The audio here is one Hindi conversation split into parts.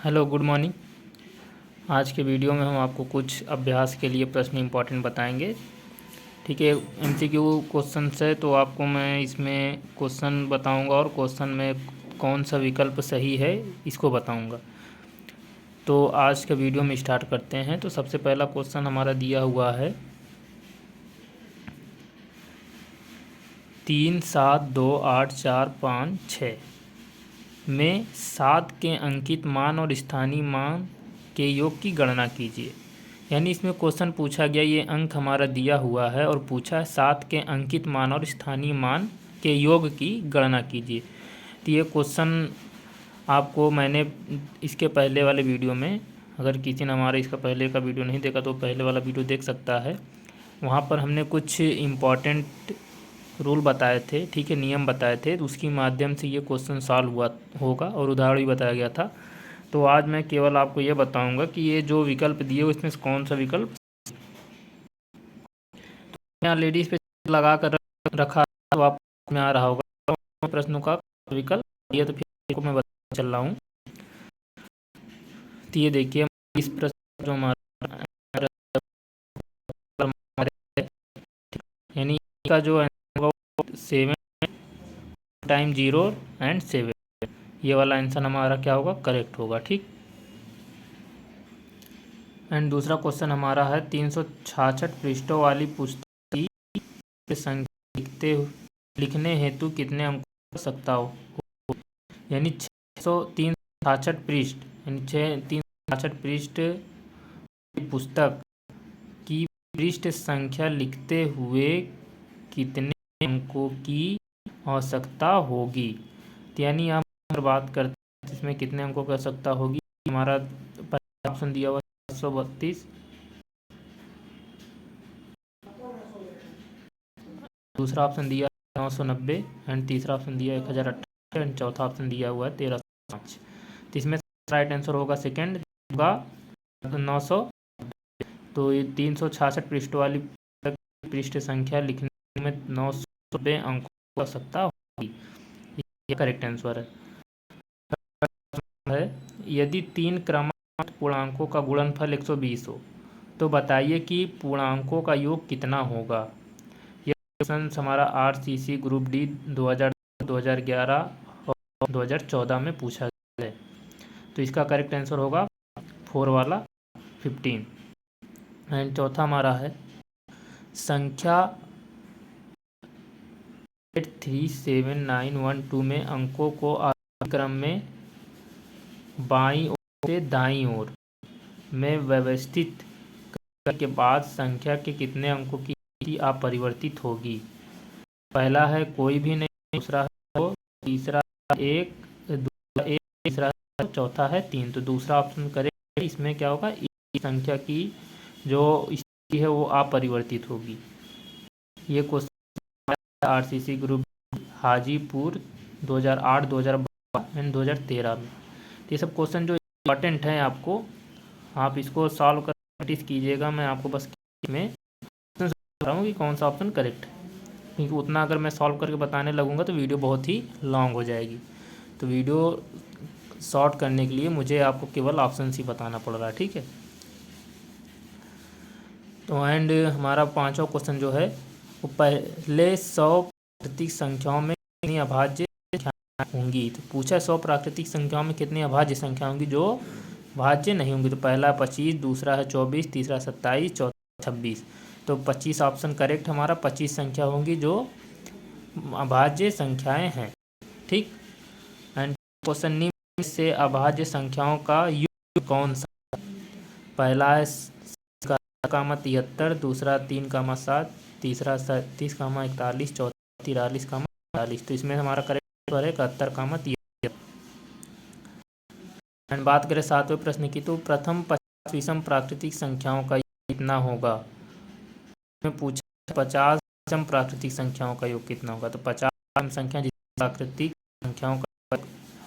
Hello, good morning. आज के वीडियो में हम आपको कुछ अभ्यास के लिए प्रश्न इम्पोर्टेंट बताएंगे। ठीक है, एमसीक्यू क्वेश्चन है तो आपको मैं इसमें क्वेश्चन बताऊंगा और क्वेश्चन में कौन सा विकल्प सही है इसको बताऊंगा। तो आज का वीडियो में स्टार्ट करते हैं। तो सबसे पहला क्वेश्चन हमारा दिया हुआ है 3, 7, 2, 8, 4, 5, 6 में 7 के अंकित मान और स्थानीय मान के योग की गणना कीजिए। यानी इसमें क्वेश्चन पूछा गया, ये अंक हमारा दिया हुआ है और पूछा है 7 के अंकित मान और स्थानीय मान के योग की गणना कीजिए। तो ये क्वेश्चन आपको मैंने इसके पहले वाले वीडियो में, अगर किसी ने हमारा इसका पहले का वीडियो नहीं देखा तो पहले वाला वीडियो देख सकता है। वहाँ पर हमने कुछ इम्पॉर्टेंट रूल बताए थे, ठीक है, नियम बताए थे, तो उसके माध्यम से ये क्वेश्चन सॉल्व हुआ होगा और उदाहरण भी बताया गया था। तो आज मैं केवल आपको ये बताऊंगा कि ये जो विकल्प दिए उसमें से कौन सा विकल्प। तो यहाँ लेडीज पे लगा कर रखा है, तो आपको में आ रहा होगा प्रश्नों का विकल्प ये। तो फिर मैं बता चल रहा हूँ। तो ये देखिए, इस प्रश्न जो हमारा यानी का जो आंसर 7 टाइम 0 एंड 7, ये वाला आंसर हमारा क्या होगा, करेक्ट होगा। ठीक। एंड दूसरा क्वेश्चन हमारा है 366 पृष्ठों वाली पुस्तक की संख्या लिखने हेतु कितने अंकों की आवश्यकता हो। यानी 366 पृष्ठ, यानी 366 पृष्ठ पुस्तक की पृष्ठ संख्या लिखते हुए कितने अंकों की आवश्यकता होगी। तो यानी हम बात करते हैं इसमें कितने अंकों की आवश्यकता होगी। हमारा पहला ऑप्शन दिया हुआ 732, दूसरा ऑप्शन दिया 990 एंड तीसरा ऑप्शन दिया 1028 एंड चौथा ऑप्शन दिया हुआ है 1305। तो इसमें राइट आंसर होगा सेकेंड, होगा 900। तो ये 366 पृष्ठ वाली पृष्ठ संख्या लिखने में 990 अंकों की आवश्यकता होगी। ये करेक्ट आंसर है। यदि 3 क्रमांक पूर्णांकों का गुणनफल 120 हो तो बताइए कि पूर्णांकों का योग कितना होगा। यह क्वेश्चन हमारा आरसीसी ग्रुप डी 2010, 2011 और 2014 में पूछा गया है। तो इसका करेक्ट आंसर होगा 4 वाला 15। एंड चौथा हमारा है संख्या 83791 में अंकों को आरोही क्रम में बाईं ओर से दाईं ओर में व्यवस्थित करने के बाद संख्या के कितने अंकों की स्थिति अपरिवर्तित होगी। पहला है कोई भी नहीं, दूसरा है 2, तीसरा 1, दूसरा 1, तीसरा चौथा है 3। तो दूसरा ऑप्शन करें, इसमें क्या होगा, इस संख्या की जो स्थिति है वो अपरिवर्तित होगी। ये question RCC group Hajipur 2008, 2012 and 2013 में। ये सब क्वेश्चन जो इम्पोर्टेंट हैं आपको, आप इसको सॉल्व कर प्रैक्टिस कीजिएगा। मैं आपको बस में बता रहा हूँ कि कौन सा ऑप्शन करेक्ट है, क्योंकि उतना अगर मैं सॉल्व करके बताने लगूँगा तो वीडियो बहुत ही लॉन्ग हो जाएगी। तो वीडियो शॉर्ट करने के लिए मुझे आपको केवल ऑप्शन ही बताना पड़ रहा है। ठीक है। तो एंड हमारा पांचवा क्वेश्चन जो है वो पहले 100 प्राकृतिक संख्याओं में कितनी अभाज्य होंगी। तो पूछा 100 प्राकृतिक संख्याओं में कितनी अभाज्य संख्या होंगी जो भाज्य नहीं होंगी। तो पहला 25, दूसरा है 24, तीसरा 27, चौथा 26। तो 25 ऑप्शन करेक्ट हमारा, 25 संख्या होंगी जो अभाज्य संख्याएं हैं। ठीक। एंड क्वेश्चन निम्न से अभाज्य संख्याओं का योग कौन सा। पहला है 73, दूसरा 3, 7, तीसरा 37, 41, चौथा 43, 45। तो इसमें हमारा करेक्ट है 71, 73। एंड बात करें सातवें प्रश्न की, तो प्रथम 50 विषम प्राकृतिक संख्याओं का योग कितना होगा। में पूछा 50 विषम प्राकृतिक संख्याओं का योग कितना होगा। तो 50 संख्या प्राकृतिक संख्याओं का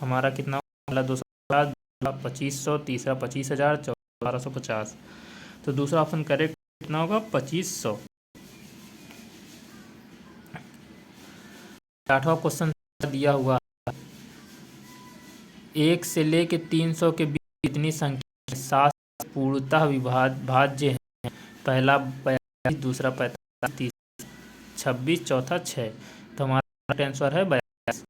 हमारा कितना होगा, पहला 250, दूसरा 2500, तीसरा 25,000, चौथा 1250। तो दूसरा ऑप्शन करेक्ट कितना होगा, 2500। आठवां क्वेश्चन दिया हुआ 1 से लेके 300 के बीच कितनी संख्या 7 पूर्णतः भाज्य है? पहला 42, दूसरा 45, तीसरा 26, चौथा 6। तो हमारा आंसर है 42।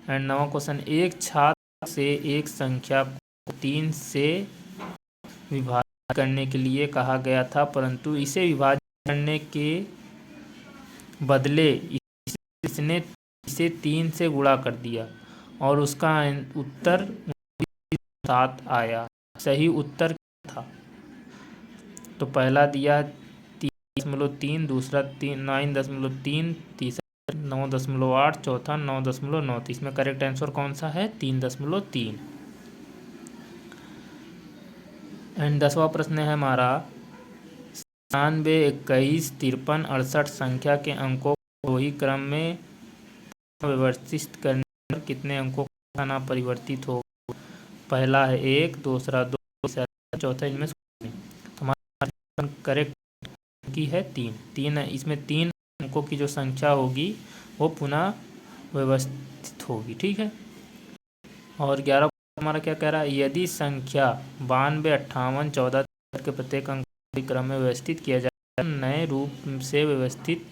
एंड 9वां क्वेश्चन, एक छात्र से एक संख्या को 3 से विभाजित करने के लिए कहा गया था, परंतु इसे विभाजित करने के बदले इसने इसे 3 से गुणा कर दिया और उसका उत्तर 7 आया। सही उत्तर क्या था? तो पहला दिया 3.3, दूसरा 9.3, तीसरा 9.8, चौथा 9.9। तो इसमें करेक्ट आंसर कौन सा है? 3.3। एंड 10वां प्रश्न है हमारा, 97, 21, 53, 68 संख्या के अंकों को वही क्रम में व्यवस्थित करने पर कितने अंकों का खाना परिवर्तित होगा? पहला है 1, दूसरा 2, तीसरा चौथा इनमें से हमारा करेक्ट की है 3 है। इसमें 3 अंकों की जो संख्या होगी वो पुनः व्यवस्थित होगी। ठीक है। और 11 हमारा क्या कह रहा है, यदि संख्या 92, 58, 14 के प्रत्येक अंक क्रम में व्यवस्थित किया जाए, नए रूप से व्यवस्थित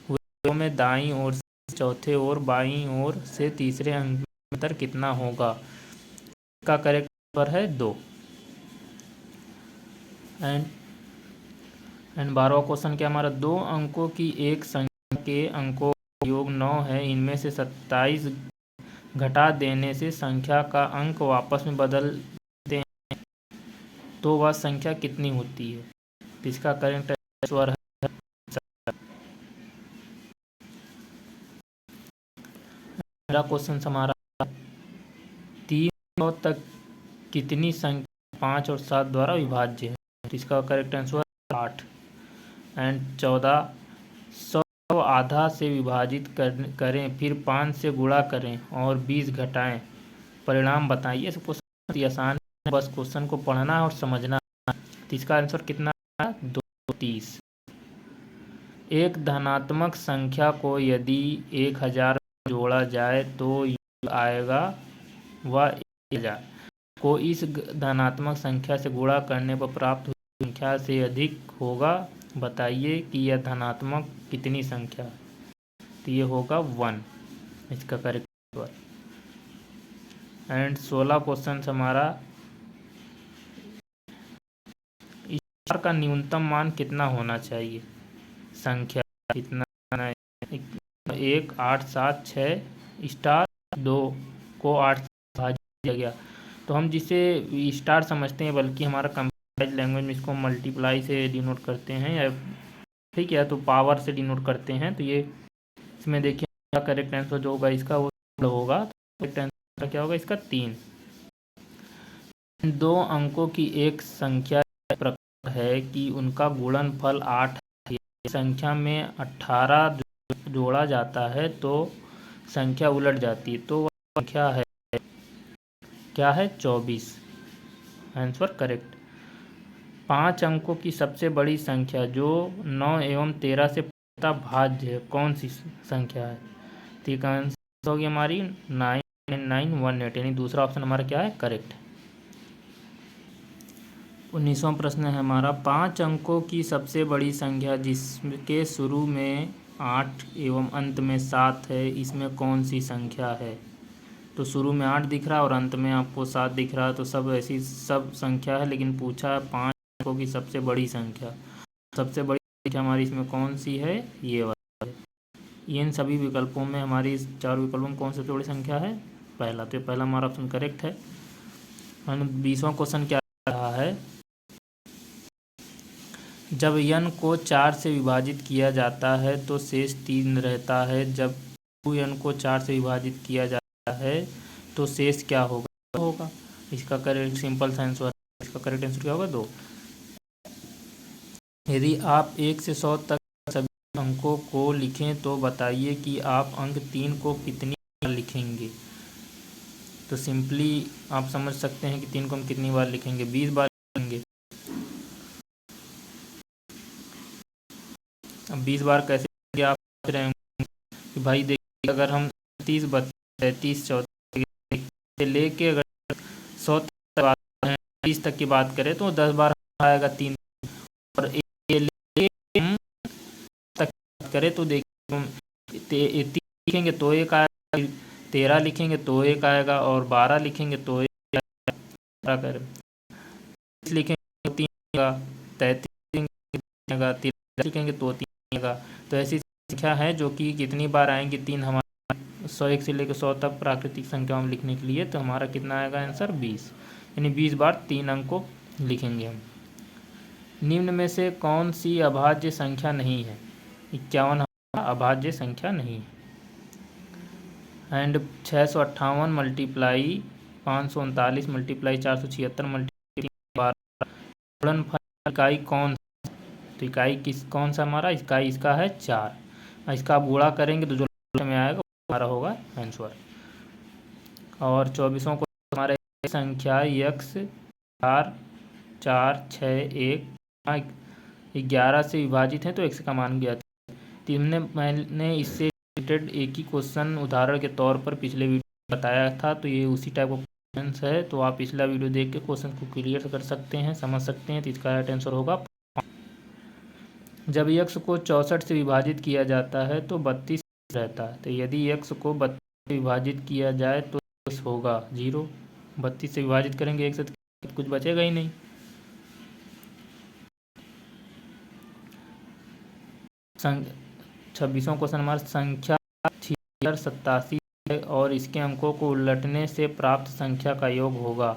हुए में दाईं ओर से चौथे और बाईं ओर से तीसरे अंक में अंतर कितना होगा? इसका करेक्ट नंबर है 2। एंड 12वां क्वेश्चन क्या हमारा, 2 अंकों की एक संख्या के अंकों का योग 9 है, इनमें से 27 घटा देने से संख्या का अंक वापस में बदलते हैं तो वह संख्या कितनी होती है? इसका करेक्ट आंसर है। मेरा क्वेश्चन हमारा 300 तक कितनी संख्या 5 और 7 द्वारा विभाज्य है? इसका करेक्ट आंसर है 8। एंड 14, 100 आधा से विभाजित करें, फिर 5 से गुणा करें और 20 घटाएं, परिणाम बताइए। क्वेश्चन आसान है, बस क्वेश्चन को पढ़ना और समझना। तो इसका आंसर कितना है? 230। एक धनात्मक संख्या को यदि 1000 जोड़ा जाए तो आएगा वह 1000 को इस धनात्मक संख्या से गुणा करने पर प्राप्त हुई संख्या से अधिक होगा। बताइए कि यह धनात्मक कितनी संख्या? तो ये होगा 1, इसका करेक्ट आंसर। एंड 16 क्वेश्चन हमारा, स्टार का न्यूनतम मान कितना होना चाहिए? संख्या कितना? 1, 8, 7, 6 स्टार 2 को 8 से विभाजित किया गया। तो हम जिसे स्टार समझते हैं, बल्कि हमारा कंप्यूटर लैंग्वेज में इसको मल्टीप्लाई से डिनोट करते हैं, या ठीक है तो पावर से डिनोट करते हैं। तो ये इसमें देखिए करेक्ट आंसर जो होगा इसका वो होगा। करेक्ट आंसर क्या होगा इसका? 3। 2 अंकों की एक संख्या प्रकार है कि उनका गुणनफल 8 है। संख्या में 18 जोड़ा जाता है तो संख्या उलट जाती है, तो वह संख्या है क्या है? 24। Answer correct. 5 अंकों की सबसे बड़ी संख्या जो 9 एवं 13 से पूर्णतः भाज्य है, कौन सी संख्या है? ठीक आंसर होगी हमारी 9918, यानी दूसरा ऑप्शन हमारा क्या है? करेक्ट। 19वां प्रश्न है हमारा, 5 अंकों की सबसे बड़ी संख्या जिसके शुरू में 8 एवं अंत में 7 है, इसमें कौन सी संख्या है? तो शुरू में 8 दिख रहा है और अंत में आपको 7 दिख रहा है, तो सब ऐसी सब संख्या है, लेकिन पूछा 5 अंकों की सबसे बड़ी संख्या। सबसे बड़ी संख्या हमारी इसमें कौन सी है? ये वाला है। इन सभी विकल्पों में हमारी 4 विकल्पों में कौन सी सबसे बड़ी संख्या है? पहला। तो पहला हमारा ऑप्शन करेक्ट है। 20वां क्वेश्चन क्या रहा है, जब n को 4 से विभाजित किया जाता है तो शेष 3 रहता है, जब 2n को 4 से विभाजित किया जाता है तो शेष क्या होगा? इसका करेक्ट सिंपल आंसर, इसका करेक्ट आंसर क्या होगा? 2। यदि आप 1 से 100 तक सभी अंकों को लिखें तो बताइए कि आप अंक 3 को कितनी बार लिखेंगे? तो सिंपली आप समझ सकते हैं कि 3 को हम कितनी बार लिखेंगे? 20 बार लिखेंगे। अब 20 बार कैसे लिखेंगे? आप सोच रहे होंगे कि भाई देखिए, अगर हम 30, 32, 33, 34 से लेके अगर 100 तक हैं 20 तक की बात करें तो 10 बार आएगा 3, और हम तक करें तो देखिए 30 लिखेंगे तो एक आएगा, 13 लिखेंगे तो एक आएगा, और 12 लिखेंगे तो एक आएगा, 30 लिखेंगे तो 3 आएगा, 33 आएगा, 13 लिखेंगे तो 3 आएगा। तो ऐसी संख्या है जो कि कितनी बार आएंगी 3 हमारे 101 से लेकर 100 तक प्राकृतिक संख्या में लिखने के लिए। तो हमारा कितना आएगा आंसर 20, यानी 20 बार 3 अंक को लिखेंगे हम। निम्न में से कौन सी अभाज्य संख्या नहीं है? 51 अभाज्य संख्या नहीं है। एंड 658 मल्टीप्लाई 539 मल्टीप्लाई 476 मल्टीप्लाई 12 गुणनफल इकाई कौन? तो इकाई कौन सा हमारा इकाई इसका है 4। इसका आप गुणा करेंगे तो जो में आएगा हमारा होगा आंसर। और 24 को हमारे संख्या x 4 4 6 1 11 से विभाजित है तो x का मान ज्ञात है। तो मैंने इससे रिलेटेड एक ही क्वेश्चन उदाहरण के तौर पर पिछले वीडियो बताया था, तो ये उसी टाइप का क्वेश्चन है। तो आप पिछला वीडियो देख के क्वेश्चन को क्लियर कर सकते हैं, समझ सकते हैं। तो इसका राइट आंसर होगा। जब x को 64 से विभाजित किया जाता है तो 32 रहता है। तो यदि x को 32 से विभाजित किया जाए तो होगा 0। 32 से विभाजित करेंगे एक से तो कुछ बचेगा ही नहीं। संख्या 26वां क्वेश्चन हमारा संख्या 8687 है और इसके अंकों को उलटने से प्राप्त संख्या का योग होगा।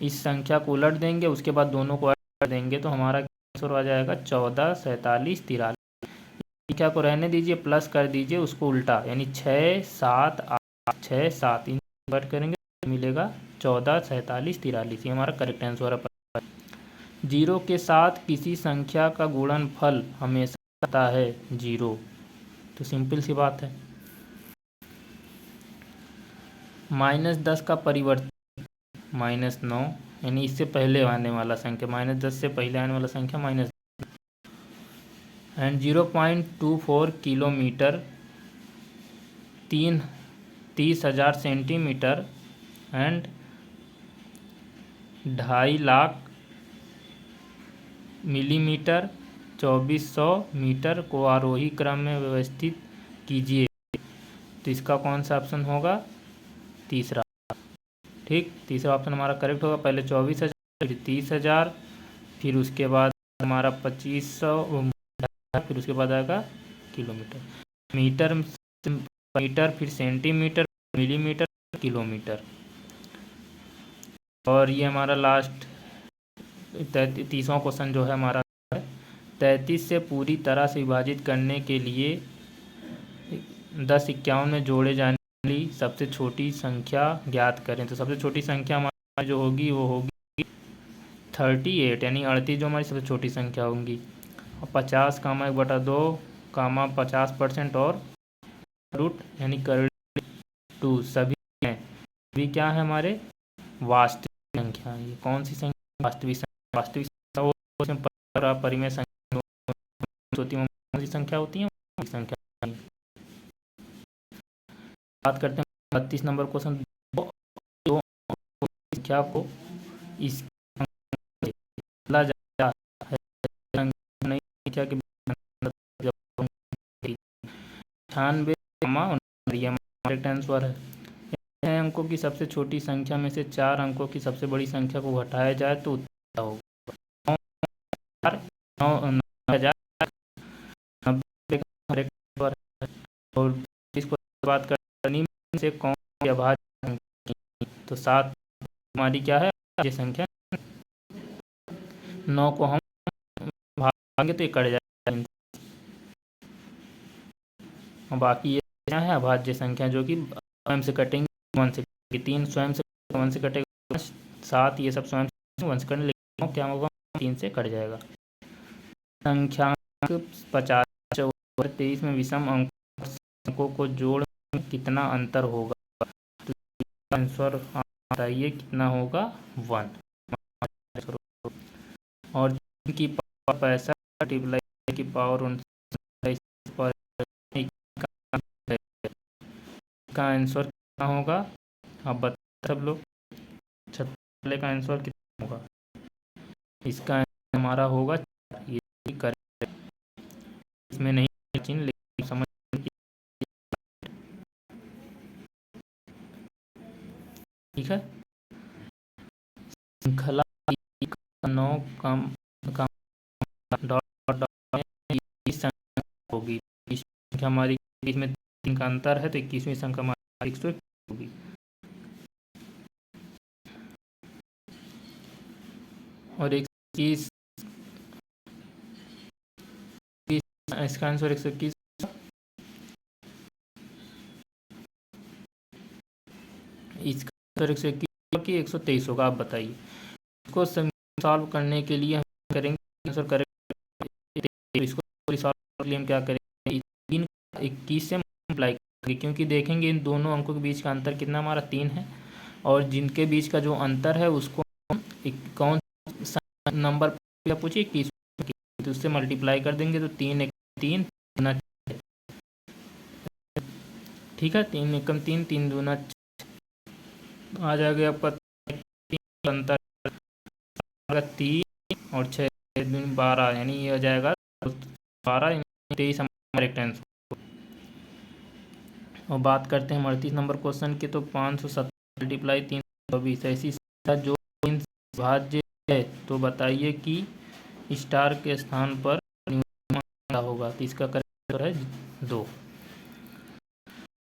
इस संख्या को उलट देंगे, उसके बाद दोनों को ऐड कर देंगे तो हमारा आंसर आ जाएगा 14 47 43। संख्या को रहने दीजिए, प्लस कर दीजिए उसको उल्टा, यानी 6 7 8 6 7 इन कट करेंगे तो मिलेगा 14 47 43। ये हमारा करेक्ट आंसर है। 0 के साथ किसी संख्या का गुणनफल हमेशा आता है 0। तो सिंपल सी बात है। -10 का परिवर्तन -9, यानी इससे पहले आने वाला संख्या, -10 से पहले आने वाला संख्या -10 and 0.24 kilometre 30,000 centimetre and 2.5 lakh millimetre 2400 metre को आरोही क्रम में व्यवस्थित कीजिए। तो इसका कौन सा ऑप्शन होगा? तीसरा। ठीक, तीसरा ऑप्शन हमारा करेक्ट होगा। पहले 24,000 फिर 30,000 फिर उसके बाद हमारा 2500 फिर उसके बाद आएगा किलोमीटर। मीटर फिर सेंटीमीटर मिलीमीटर किलोमीटर। और ये हमारा लास्ट 30वां क्वेश्चन जो है हमारा 33 से पूरी तरह से विभाजित करने के लिए 10 51 में जोड़े जाने वाली सबसे छोटी संख्या ज्ञात करें। तो सबसे छोटी संख्या हमारी जो होगी वो होगी 38, यानी 38 जो हमारी सबसे छोटी संख्या होंगी। और 50 कामा 1/2 कामा 50% और रूट यानी करोड़ 2 सभी हैं। सभी क्या है हमारे वास्तविक संख्या। ये कौन सी संख्या? वास्तविक संख्या। वास्तविक संख्या परिमेय संख्या होती है, कौन सी संख्या होती है? संख्या। बात करते हैं 32 नंबर क्वेश्चन। संख्या को इस बदला जाता है संख्या के 98 करेक्ट आंसर है। अंकों की सबसे छोटी संख्या में से 4 अंकों की सबसे बड़ी संख्या को घटाया जाए तो उत्तर होगा 9,090। और इसको बात करनी से कौन सी अभाज्य संख्या? तो 7 हमारी क्या है ये संख्या। 9 को हम भागेंगे तो ये कट जाएगा। और बाकी ये क्या है अभाज्य संख्या जो कि स्वयं से कटेंगे 1 से, 3 स्वयं से 1 से कटेगा, 7 ये सब स्वयं से 1 से कटेंगे, लेकिन क्या होगा 3 से कट जाएगा। संख्याक 50 और 23 में विषम अंकों को जोड़ कितना अंतर होगा? तो आंसर बताइए कितना होगा? 1। और की पावर 65 मल्टीप्लाई की पावर 29 का आंसर कितना होगा? आप बता सब लोग। 36 का आंसर कितना होगा? इसका आंसर हमारा होगा 4। ये करेक्ट, इसमें नहीं चिन्ह, लेकिन समझ ठीक है। श्रृंखला 9 कम डॉट डॉट में संख्या होगी। संख्या हमारी इसमें 3 का अंतर है, तो 21वीं संख्या हमारी 121 होगी। और 121, इसका आंसर 121 इसका आंसर 121 की 123 होगा। आप बताइए, इसको सॉल्व करने के लिए हम करेंगे आंसर करेक्ट, इसको सॉल्व करने के लिए हम क्या करेंगे, 3 21 से मल्टीप्लाई करेंगे, क्योंकि देखेंगे इन दोनों अंकों के बीच का अंतर कितना हमारा 3 है, और जिनके बीच का जो अंतर है उसको कौन सा नंबर पूछिए, 21, तो उससे मल्टीप्लाई कर देंगे, तो 3 1 3 गुना, ठीक है, 3 1 3 3 दूना आ जाएगा आपका अंतर 3 और 6 12, यानी ये हो जाएगा 12, 23 हमारा करेक्ट आंसर। और बात करते हैं 38 नंबर क्वेश्चन के, तो 570 मल्टीप्लाई 320 ऐसी संख्या जो भाज्य है, तो बताइए कि स्टार के स्थान पर क्या होगा, तो इसका करेक्ट आंसर है 2।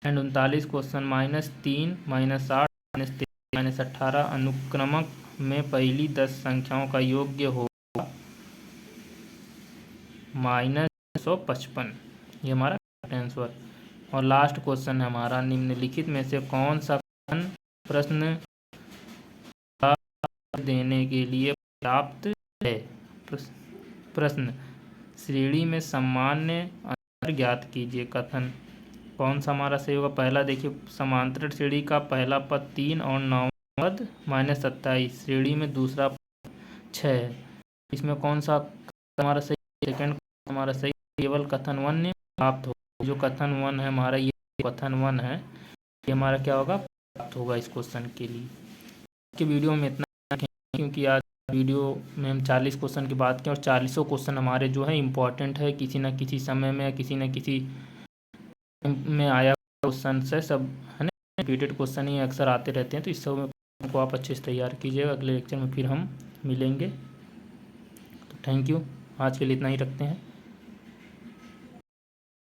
एंड 39 क्वेश्चन, -3 -8 -13 -18 अनुक्रमक में पहली 10 संख्याओं का योग्य होगा -155, ये हमारा आंसर। और लास्ट क्वेश्चन है हमारा, निम्नलिखित में से कौन सा प्रश्न देने के लिए पर्याप्त है। प्रश्न, श्रेणी में सामान्य अंतर ज्ञात कीजिए। कथन, कौन सा हमारा सही होगा। पहला देखिए, समांतर श्रेणी का पहला पद 3 और 9 पद -27, श्रेणी में दूसरा 6, इसमें कौन सा हमारा सही, सेकंड हमारा सही, केवल कथन 1 प्राप्त होगा। जो कथन 1 है हमारा, ये कथन 1 है, ये हमारा क्या होगा, प्राप्त होगा इस क्वेश्चन के लिए। कि वीडियो में इतना, क्योंकि आज वीडियो में हम 40 क्वेश्चन की बात करें, और 40 क्वेश्चन हमारे जो है इम्पोर्टेंट है, किसी न किसी समय में, किसी न किसी में आया क्वेश्चन से, सब है ना, रिपीटेड क्वेश्चन ही अक्सर आते रहते हैं, तो इस सब को आप अच्छे से तैयार कीजिएगा। अगले लेक्चर में फिर हम मिलेंगे। तो थैंक यू, आज के लिए इतना ही रखते हैं।